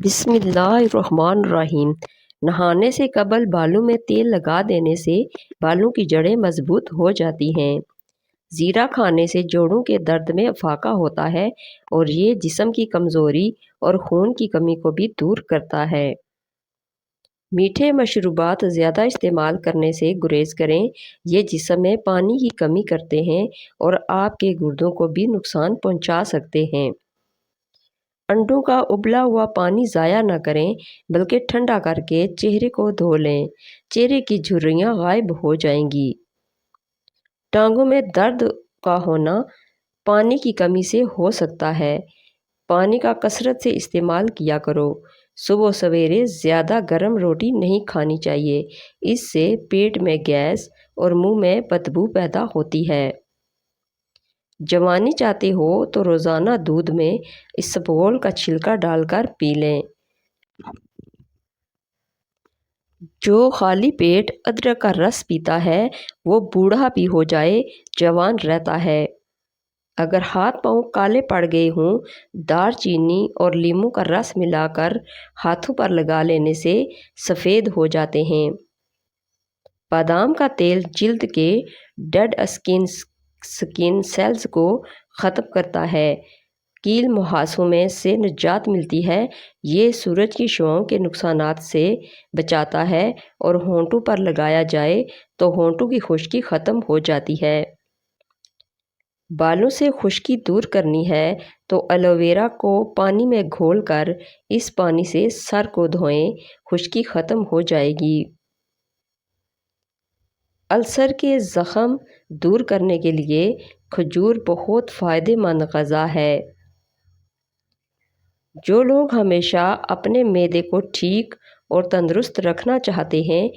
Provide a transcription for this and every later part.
بسم اللہ الرحمن الرحیم۔ نہانے سے قبل بالوں میں تیل لگا دینے سے بالوں کی جڑیں مضبوط ہو جاتی ہیں۔ زیرہ کھانے سے جوڑوں کے درد میں افاقہ ہوتا ہے اور یہ جسم کی کمزوری اور خون کی کمی کو بھی دور کرتا ہے۔ میٹھے مشروبات زیادہ استعمال کرنے سے گریز کریں، یہ جسم میں پانی کی کمی کرتے ہیں اور آپ کے گردوں کو بھی نقصان پہنچا سکتے ہیں۔ انڈوں کا ابلا ہوا پانی ضائع نہ کریں بلکہ ٹھنڈا کر کے چہرے کو دھو لیں، چہرے کی جھریاں غائب ہو جائیں گی۔ ٹانگوں میں درد کا ہونا پانی کی کمی سے ہو سکتا ہے، پانی کا کثرت سے استعمال کیا کرو۔ صبح سویرے زیادہ گرم روٹی نہیں کھانی چاہیے، اس سے پیٹ میں گیس اور منہ میں بدبو پیدا ہوتی ہے۔ جوانی چاہتے ہو تو روزانہ دودھ میں اسبگول کا چھلکا ڈال کر پی لیں۔ جو خالی پیٹ ادرک کا رس پیتا ہے وہ بوڑھا بھی ہو جائے جوان رہتا ہے۔ اگر ہاتھ پاؤں کالے پڑ گئے ہوں، دار چینی اور لیموں کا رس ملا کر ہاتھوں پر لگا لینے سے سفید ہو جاتے ہیں۔ بادام کا تیل جلد کے ڈیڈ سکن سیلز کو ختم کرتا ہے، کیل مہاسوں میں سے نجات ملتی ہے، یہ سورج کی شعاؤں کے نقصانات سے بچاتا ہے اور ہونٹوں پر لگایا جائے تو ہونٹوں کی خشکی ختم ہو جاتی ہے۔ بالوں سے خشکی دور کرنی ہے تو ایلو ویرا کو پانی میں گھول کر اس پانی سے سر کو دھوئیں، خشکی ختم ہو جائے گی۔ السر کے زخم دور کرنے کے لیے کھجور بہت فائدہ مند غذا ہے۔ جو لوگ ہمیشہ اپنے معدے کو ٹھیک اور تندرست رکھنا چاہتے ہیں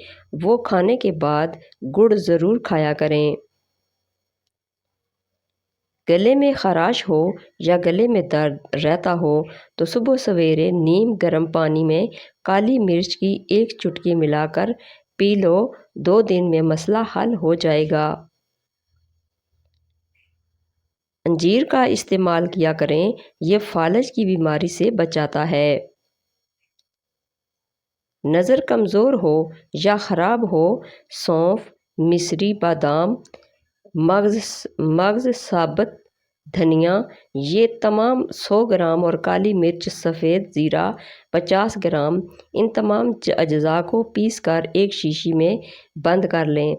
وہ کھانے کے بعد گڑ ضرور کھایا کریں۔ گلے میں خراش ہو یا گلے میں درد رہتا ہو تو صبح سویرے نیم گرم پانی میں کالی مرچ کی 1 چٹکی ملا کر پی لو، 2 دن میں مسئلہ حل ہو جائے گا۔ انجیر کا استعمال کیا کریں، یہ فالج کی بیماری سے بچاتا ہے۔ نظر کمزور ہو یا خراب ہو، سونف، مصری بادام، مغز، ثابت دھنیا، یہ تمام 100 گرام اور کالی مرچ، سفید زیرہ 50 گرام، ان تمام اجزاء کو پیس کر ایک شیشی میں بند کر لیں۔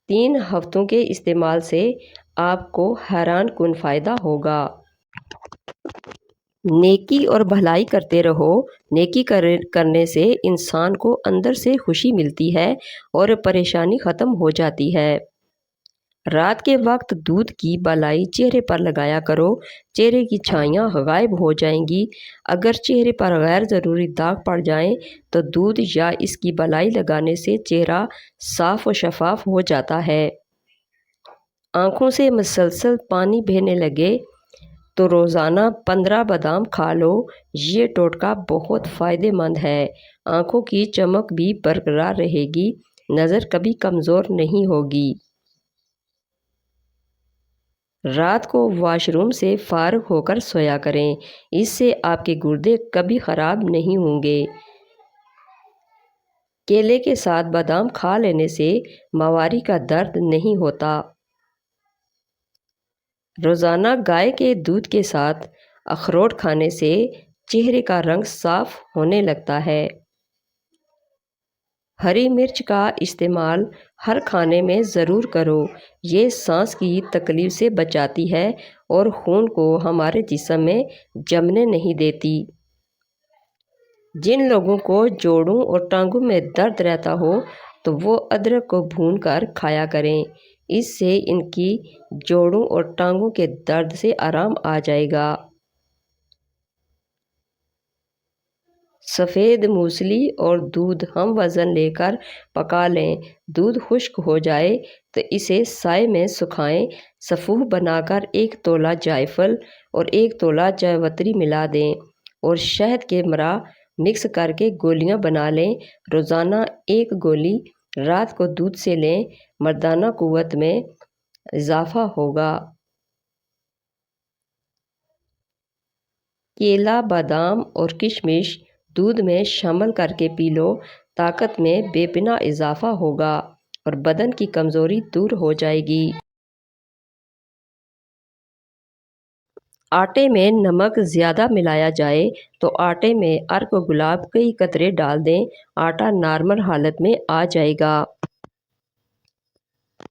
3 ہفتوں کے استعمال سے آپ کو حیران کن فائدہ ہوگا۔ نیکی اور بھلائی کرتے رہو، نیکی کرنے سے انسان کو اندر سے خوشی ملتی ہے اور پریشانی ختم ہو جاتی ہے۔ رات کے وقت دودھ کی بالائی چہرے پر لگایا کرو، چہرے کی چھائیاں غائب ہو جائیں گی۔ اگر چہرے پر غیر ضروری داغ پڑ جائیں تو دودھ یا اس کی بالائی لگانے سے چہرہ صاف و شفاف ہو جاتا ہے۔ آنکھوں سے مسلسل پانی بہنے لگے تو روزانہ 15 بادام کھا لو، یہ ٹوٹکا بہت فائدہ مند ہے، آنکھوں کی چمک بھی برقرار رہے گی، نظر کبھی کمزور نہیں ہوگی۔ رات کو واش روم سے فارغ ہو کر سویا کریں، اس سے آپ کے گردے کبھی خراب نہیں ہوں گے۔ کیلے کے ساتھ بادام کھا لینے سے مواری کا درد نہیں ہوتا۔ روزانہ گائے کے دودھ کے ساتھ اخروٹ کھانے سے چہرے کا رنگ صاف ہونے لگتا ہے۔ ہری مرچ کا استعمال ہر کھانے میں ضرور کرو، یہ سانس کی تکلیف سے بچاتی ہے اور خون کو ہمارے جسم میں جمنے نہیں دیتی۔ جن لوگوں کو جوڑوں اور ٹانگوں میں درد رہتا ہو تو وہ ادرک کو بھون کر کھایا کریں، اس سے ان کی جوڑوں اور ٹانگوں کے درد سے آرام آ جائے گا۔ سفید موسلی اور دودھ ہم وزن لے کر پکا لیں، دودھ خشک ہو جائے تو اسے سائے میں سکھائیں، سفوف بنا کر 1 تولہ جائفل اور 1 تولہ جاوتری ملا دیں اور شہد کے مرا مکس کر کے گولیاں بنا لیں، روزانہ 1 گولی رات کو دودھ سے لیں، مردانہ قوت میں اضافہ ہوگا۔ کیلا، بادام اور کشمش دودھ میں شامل کر کے پی لو، طاقت میں بے پناہ اضافہ ہوگا اور بدن کی کمزوری دور ہو جائے گی۔ آٹے میں نمک زیادہ ملایا جائے تو آٹے میں ارک گلاب کئی قطرے ڈال دیں، آٹا نارمل حالت میں آ جائے گا۔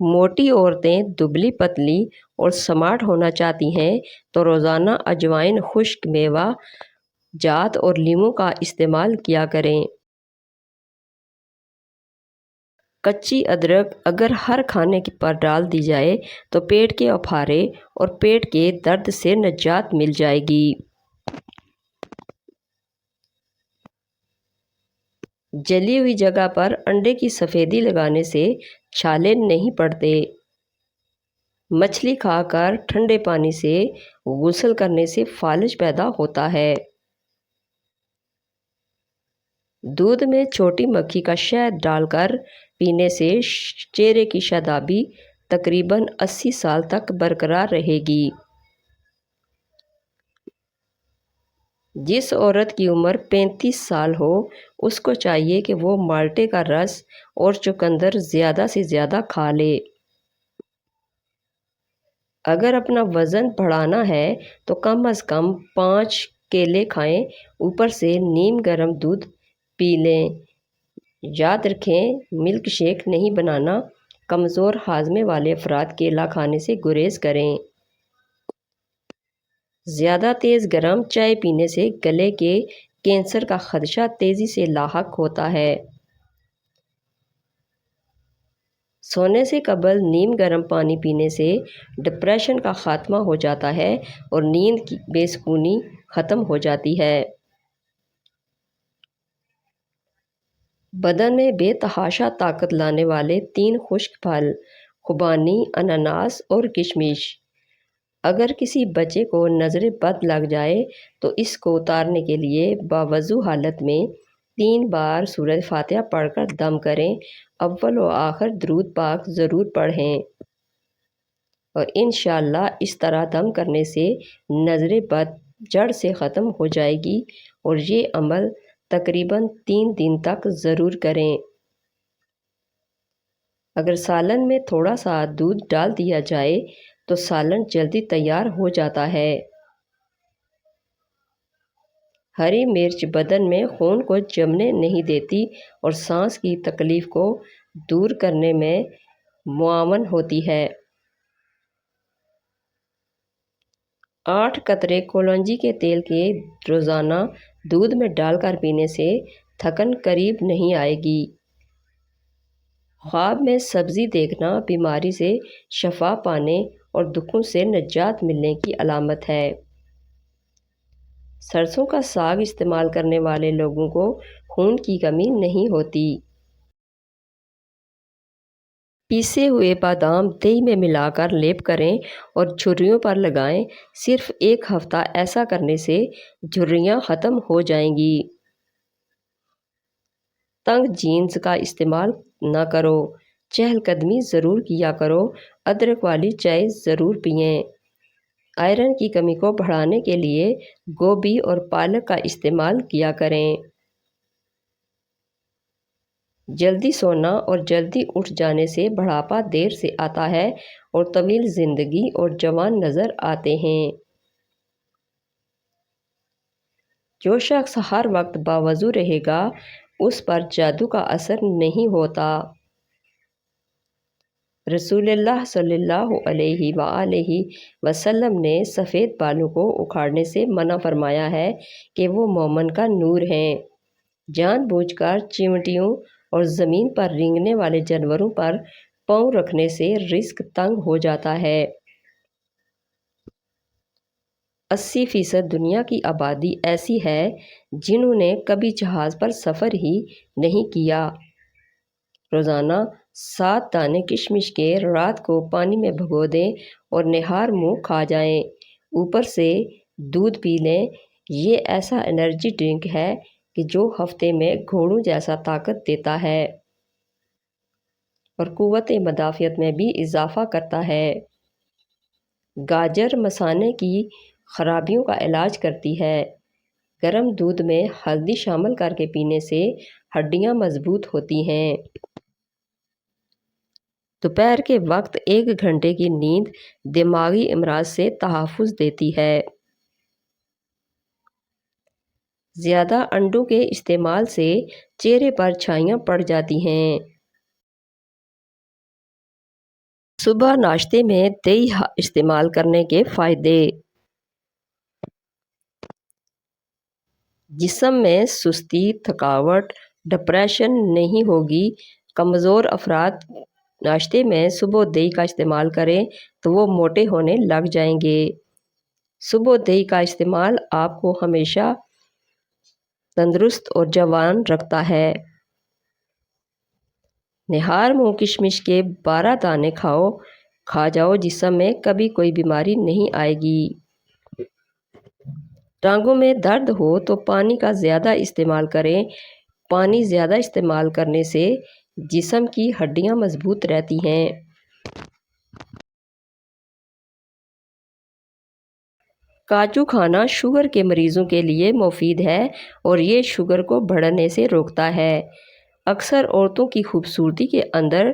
موٹی عورتیں دبلی پتلی اور سمارٹ ہونا چاہتی ہیں تو روزانہ اجوائن، خشک میوہ جات اور لیموں کا استعمال کیا کریں۔ کچی ادرک اگر ہر کھانے پر ڈال دی جائے تو پیٹ کے افارے اور پیٹ کے درد سے نجات مل جائے گی۔ جلی ہوئی جگہ پر انڈے کی سفیدی لگانے سے چھالے نہیں پڑتے۔ مچھلی کھا کر ٹھنڈے پانی سے غسل کرنے سے فالج پیدا ہوتا ہے۔ دودھ میں چھوٹی مکھی کا شہد ڈال کر پینے سے چہرے کی شادابی تقریباً 80 سال تک برقرار رہے گی۔ جس عورت کی عمر 35 سال ہو اس کو چاہیے کہ وہ مالٹے کا رس اور چقندر زیادہ سے زیادہ کھا لے۔ اگر اپنا وزن بڑھانا ہے تو کم از کم 5 کیلے کھائیں، اوپر سے نیم گرم دودھ پی لیں۔ یاد رکھیں، ملک شیک نہیں بنانا۔ کمزور ہاضمے والے افراد کیلا کھانے سے گریز کریں۔ زیادہ تیز گرم چائے پینے سے گلے کے کینسر کا خدشہ تیزی سے لاحق ہوتا ہے۔ سونے سے قبل نیم گرم پانی پینے سے ڈپریشن کا خاتمہ ہو جاتا ہے اور نیند کی بے سکونی ختم ہو جاتی ہے۔ بدن میں بے تحاشا طاقت لانے والے 3 خشک پھل خوبانی، اناناس اور کشمش۔ اگر کسی بچے کو نظر بد لگ جائے تو اس کو اتارنے کے لیے باوضو حالت میں 3 بار سورۃ فاتحہ پڑھ کر دم کریں۔ اول و آخر درود پاک ضرور پڑھیں اور انشاءاللہ اس طرح دم کرنے سے نظر بد جڑ سے ختم ہو جائے گی، اور یہ عمل تقریباً 3 دن تک ضرور کریں۔ اگر سالن میں تھوڑا سا دودھ ڈال دیا جائے تو سالن جلدی تیار ہو جاتا ہے۔ ہری مرچ بدن میں خون کو جمنے نہیں دیتی اور سانس کی تکلیف کو دور کرنے میں معاون ہوتی ہے۔ 8 قطرے کلونجی کے تیل کے روزانہ دودھ میں ڈال کر پینے سے تھکن قریب نہیں آئے گی۔ خواب میں سبزی دیکھنا بیماری سے شفا پانے اور دکھوں سے نجات ملنے کی علامت ہے۔ سرسوں کا ساگ استعمال کرنے والے لوگوں کو خون کی کمی نہیں ہوتی۔ پیسے ہوئے بادام دہی میں ملا کر لیپ کریں اور جھریوں پر لگائیں۔ صرف 1 ہفتہ ایسا کرنے سے جھریاں ختم ہو جائیں گی۔ تنگ جینز کا استعمال نہ کرو، چہل قدمی ضرور کیا کرو۔ ادرک والی چائے ضرور پئیں۔ آئرن کی کمی کو بڑھانے کے لیے گوبھی اور پالک کا استعمال کیا کریں۔ جلدی سونا اور جلدی اٹھ جانے سے بڑھاپا دیر سے آتا ہے اور طویل زندگی اور جوان نظر آتے ہیں۔ جو شخص ہر وقت باوضو رہے گا اس پر جادو کا اثر نہیں ہوتا۔ رسول اللہ صلی اللہ علیہ وآلہ وسلم نے سفید بالوں کو اکھاڑنے سے منع فرمایا ہے کہ وہ مومن کا نور ہیں۔ جان بوجھ کر چیونٹیوں اور زمین پر رینگنے والے جانوروں پر پاؤں رکھنے سے رزق تنگ ہو جاتا ہے۔ 80% دنیا کی آبادی ایسی ہے جنہوں نے کبھی جہاز پر سفر ہی نہیں کیا۔ روزانہ 7 دانے کشمش کے رات کو پانی میں بھگو دیں اور نہار منہ کھا جائیں، اوپر سے دودھ پی لیں۔ یہ ایسا انرجی ڈرنک ہے کہ جو ہفتے میں گھوڑوں جیسا طاقت دیتا ہے اور قوت مدافعت میں بھی اضافہ کرتا ہے۔ گاجر مثانے کی خرابیوں کا علاج کرتی ہے۔ گرم دودھ میں ہلدی شامل کر کے پینے سے ہڈیاں مضبوط ہوتی ہیں۔ دوپہر کے وقت 1 گھنٹے کی نیند دماغی امراض سے تحفظ دیتی ہے۔ زیادہ انڈوں کے استعمال سے چہرے پر چھائیاں پڑ جاتی ہیں۔ صبح ناشتے میں دہی استعمال کرنے کے فائدے۔ جسم میں سستی، تھکاوٹ، ڈپریشن نہیں ہوگی۔ کمزور افراد ناشتے میں صبح دہی کا استعمال کریں تو وہ موٹے ہونے لگ جائیں گے۔ صبح دہی کا استعمال آپ کو ہمیشہ تندرست اور جوان رکھتا ہے۔ نہار منہ کشمش کے 12 دانے کھا جاؤ، جسم میں کبھی کوئی بیماری نہیں آئے گی۔ ٹانگوں میں درد ہو تو پانی کا زیادہ استعمال کریں۔ پانی زیادہ استعمال کرنے سے جسم کی ہڈیاں مضبوط رہتی ہیں۔ کاجو کھانا شوگر کے مریضوں کے لیے مفید ہے اور یہ شوگر کو بڑھنے سے روکتا ہے۔ اکثر عورتوں کی خوبصورتی کے اندر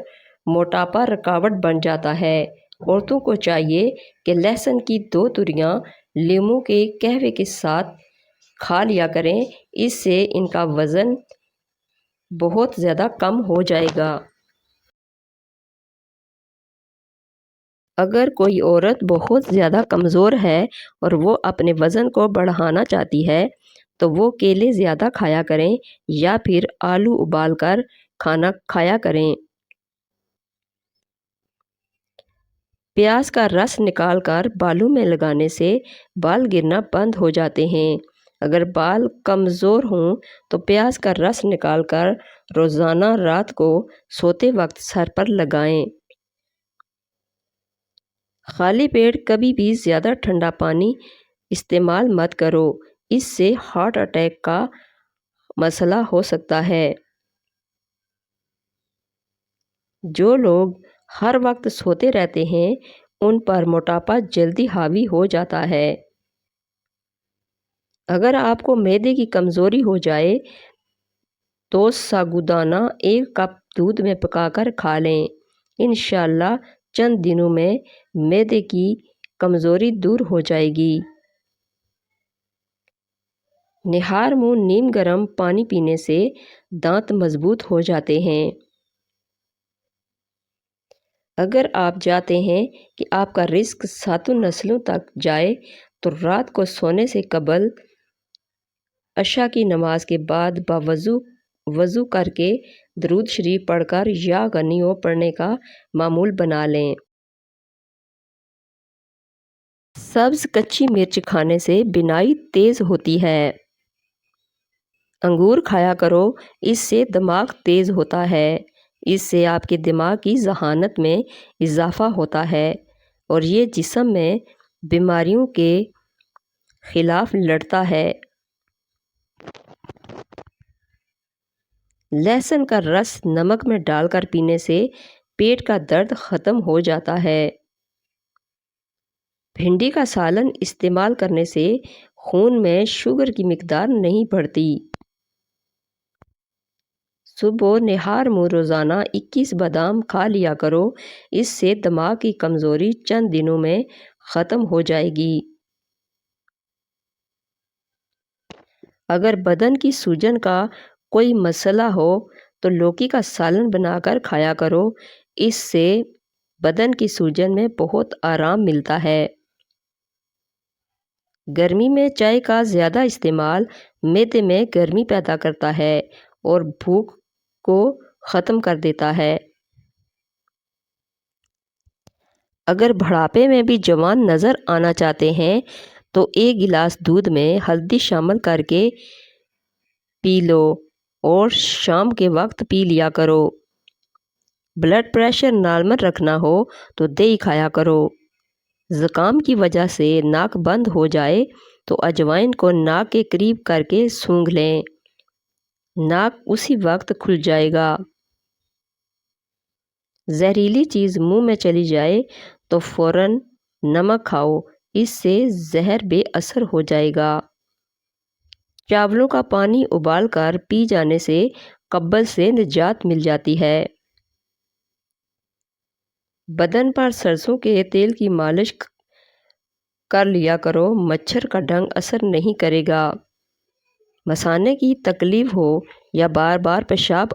موٹاپا رکاوٹ بن جاتا ہے۔ عورتوں کو چاہیے کہ لہسن کی 2 تُریاں لیموں کے قہوے کے ساتھ کھا لیا کریں، اس سے ان کا وزن بہت زیادہ کم ہو جائے گا۔ اگر کوئی عورت بہت زیادہ کمزور ہے اور وہ اپنے وزن کو بڑھانا چاہتی ہے تو وہ کیلے زیادہ کھایا کریں یا پھر آلو ابال کر کھانا کھایا کریں۔ پیاز کا رس نکال کر بالوں میں لگانے سے بال گرنا بند ہو جاتے ہیں۔ اگر بال کمزور ہوں تو پیاز کا رس نکال کر روزانہ رات کو سوتے وقت سر پر لگائیں۔ خالی پیٹ کبھی بھی زیادہ ٹھنڈا پانی استعمال مت کرو، اس سے ہارٹ اٹیک کا مسئلہ ہو سکتا ہے۔ جو لوگ ہر وقت سوتے رہتے ہیں ان پر موٹاپا جلدی حاوی ہو جاتا ہے۔ اگر آپ کو معدے کی کمزوری ہو جائے تو ساگودانہ 1 کپ دودھ میں پکا کر کھا لیں۔ انشاءاللہ چند دنوں میں معدے کی کمزوری دور ہو جائے گی۔ نہار منہ نیم گرم پانی پینے سے دانت مضبوط ہو جاتے ہیں۔ اگر آپ چاہتے ہیں کہ آپ کا رزق 7 نسلوں تک جائے تو رات کو سونے سے قبل عشاء کی نماز کے بعد وضو کر کے درود شریف پڑھ کر یا غنیوں پڑھنے کا معمول بنا لیں۔ سبز کچی مرچ کھانے سے بینائی تیز ہوتی ہے۔ انگور کھایا کرو، اس سے دماغ تیز ہوتا ہے۔ اس سے آپ کے دماغ کی ذہانت میں اضافہ ہوتا ہے اور یہ جسم میں بیماریوں کے خلاف لڑتا ہے۔ لہسن کا رس نمک میں ڈال کر پینے سے پیٹ کا درد ختم ہو جاتا ہے۔ بھنڈی کا سالن استعمال کرنے سے خون میں شوگر کی مقدار نہیں بڑھتی۔ صبح نہار منہ روزانہ 21 بادام کھا لیا کرو، اس سے دماغ کی کمزوری چند دنوں میں ختم ہو جائے گی۔ اگر بدن کی سوجن کا کوئی مسئلہ ہو تو لوکی کا سالن بنا کر کھایا کرو، اس سے بدن کی سوجن میں بہت آرام ملتا ہے۔ گرمی میں چائے کا زیادہ استعمال معدے میں گرمی پیدا کرتا ہے اور بھوک کو ختم کر دیتا ہے۔ اگر بڑھاپے میں بھی جوان نظر آنا چاہتے ہیں تو 1 گلاس دودھ میں ہلدی شامل کر کے پی لو اور شام کے وقت پی لیا کرو۔ بلڈ پریشر نارمل رکھنا ہو تو دہی کھایا کرو۔ زکام کی وجہ سے ناک بند ہو جائے تو اجوائن کو ناک کے قریب کر کے سونگھ لیں، ناک اسی وقت کھل جائے گا۔ زہریلی چیز منہ میں چلی جائے تو فوراً نمک کھاؤ، اس سے زہر بے اثر ہو جائے گا۔ چاولوں کا پانی ابال کر پی جانے سے قبض سے نجات مل جاتی ہے۔ بدن پر سرسوں کے تیل کی مالش کر لیا کرو، مچھر کا ڈنگ اثر نہیں کرے گا۔ مثانے کی تکلیف ہو یا بار بار پیشاب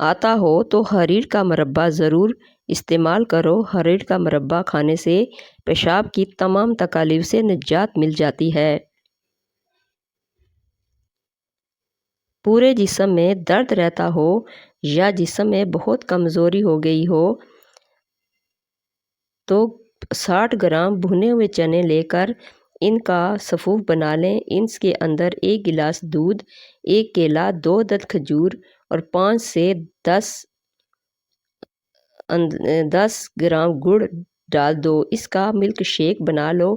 آتا ہو تو حریر کا مربع ضرور استعمال کرو۔ حریر کا مربع کھانے سے پیشاب کی تمام تکالیف سے نجات مل جاتی ہے۔ پورے جسم میں درد رہتا ہو یا جسم میں بہت کمزوری ہو گئی ہو تو 60 گرام بھنے ہوئے چنے لے کر ان کا سفوف بنا لیں۔ ان کے اندر 1 گلاس دودھ، 1 کیلا، 2 عدد کھجور اور 5 سے 10 گرام گڑ ڈال دو۔ اس کا ملک شیک بنا لو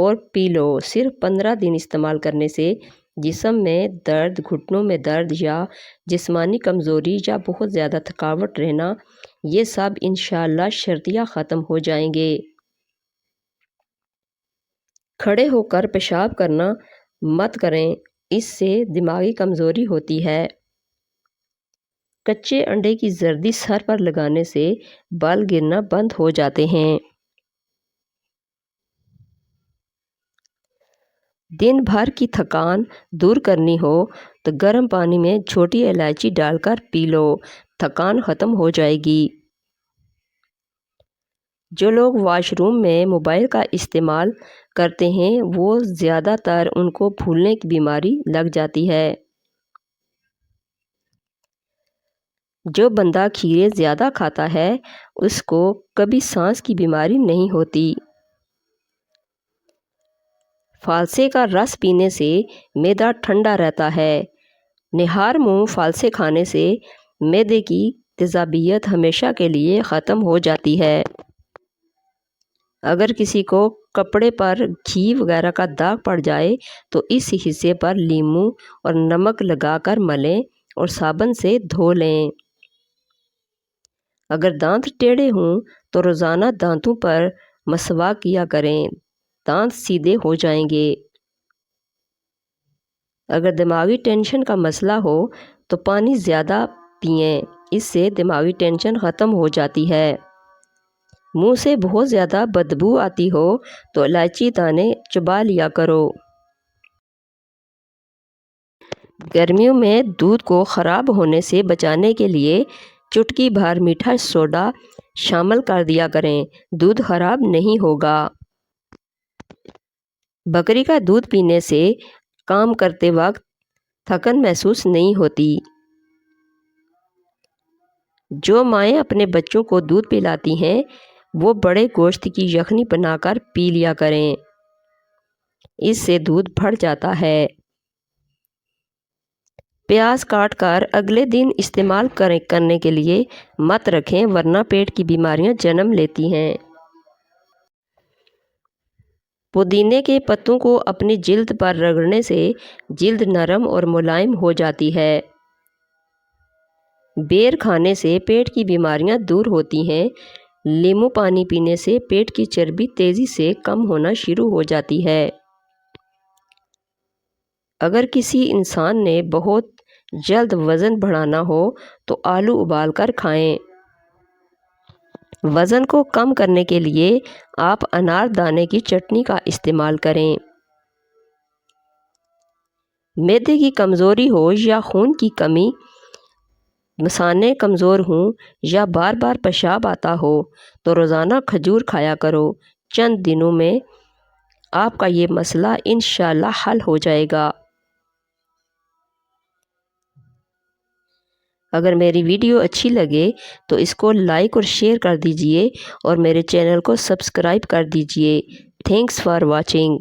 اور پی لو۔ صرف 15 دن استعمال کرنے سے جسم میں درد، گھٹنوں میں درد یا جسمانی کمزوری یا بہت زیادہ تھکاوٹ رہنا، یہ سب انشاءاللہ شرطیہ ختم ہو جائیں گے۔ کھڑے ہو کر پیشاب کرنا مت کریں، اس سے دماغی کمزوری ہوتی ہے۔ کچے انڈے کی زردی سر پر لگانے سے بال گرنا بند ہو جاتے ہیں۔ دن بھر کی تھکان دور کرنی ہو تو گرم پانی میں چھوٹی الائچی ڈال کر پی لو، تھکان ختم ہو جائے گی۔ جو لوگ واش روم میں موبائل کا استعمال کرتے ہیں وہ زیادہ تر ان کو پھولنے کی بیماری لگ جاتی ہے۔ جو بندہ کھیرے زیادہ کھاتا ہے اس کو کبھی سانس کی بیماری نہیں ہوتی۔ فالسے کا رس پینے سے معدہ ٹھنڈا رہتا ہے۔ نہار منہ فالسے کھانے سے معدے کی تیزابیت ہمیشہ کے لیے ختم ہو جاتی ہے۔ اگر کسی کو کپڑے پر گھی وغیرہ کا داغ پڑ جائے تو اس حصے پر لیموں اور نمک لگا کر ملیں اور صابن سے دھو لیں۔ اگر دانت ٹیڑھے ہوں تو روزانہ دانتوں پر مسواک کیا کریں، دانت سیدھے ہو جائیں گے۔ اگر دماغی ٹینشن کا مسئلہ ہو تو پانی زیادہ پئیں، اس سے دماغی ٹینشن ختم ہو جاتی ہے۔ منہ سے بہت زیادہ بدبو آتی ہو تو الائچی دانے چبا لیا کرو۔ گرمیوں میں دودھ کو خراب ہونے سے بچانے کے لیے چٹکی بھر میٹھا سوڈا شامل کر دیا کریں، دودھ خراب نہیں ہوگا۔ بکری کا دودھ پینے سے کام کرتے وقت تھکن محسوس نہیں ہوتی۔ جو مائیں اپنے بچوں کو دودھ پلاتی ہیں وہ بڑے گوشت کی یخنی بنا کر پی لیا کریں، اس سے دودھ بڑھ جاتا ہے۔ پیاز کاٹ کر اگلے دن استعمال کرنے کے لیے مت رکھیں ورنہ پیٹ کی بیماریاں جنم لیتی ہیں۔ پودینے کے پتوں کو اپنی جلد پر رگڑنے سے جلد نرم اور ملائم ہو جاتی ہے۔ بیر کھانے سے پیٹ کی بیماریاں دور ہوتی ہیں۔ لیموں پانی پینے سے پیٹ کی چربی تیزی سے کم ہونا شروع ہو جاتی ہے۔ اگر کسی انسان نے بہت جلد وزن بڑھانا ہو تو آلو ابال کر کھائیں۔ وزن کو کم کرنے کے لیے آپ انار دانے کی چٹنی کا استعمال کریں۔ معدے کی کمزوری ہو یا خون کی کمی، مثانے کمزور ہوں یا بار بار پیشاب آتا ہو تو روزانہ کھجور کھایا کرو، چند دنوں میں آپ کا یہ مسئلہ انشاءاللہ حل ہو جائے گا۔ اگر میری ویڈیو اچھی لگے تو اس کو لائک اور شیئر کر دیجئے اور میرے چینل کو سبسکرائب کر دیجئے۔ Thanks for watching.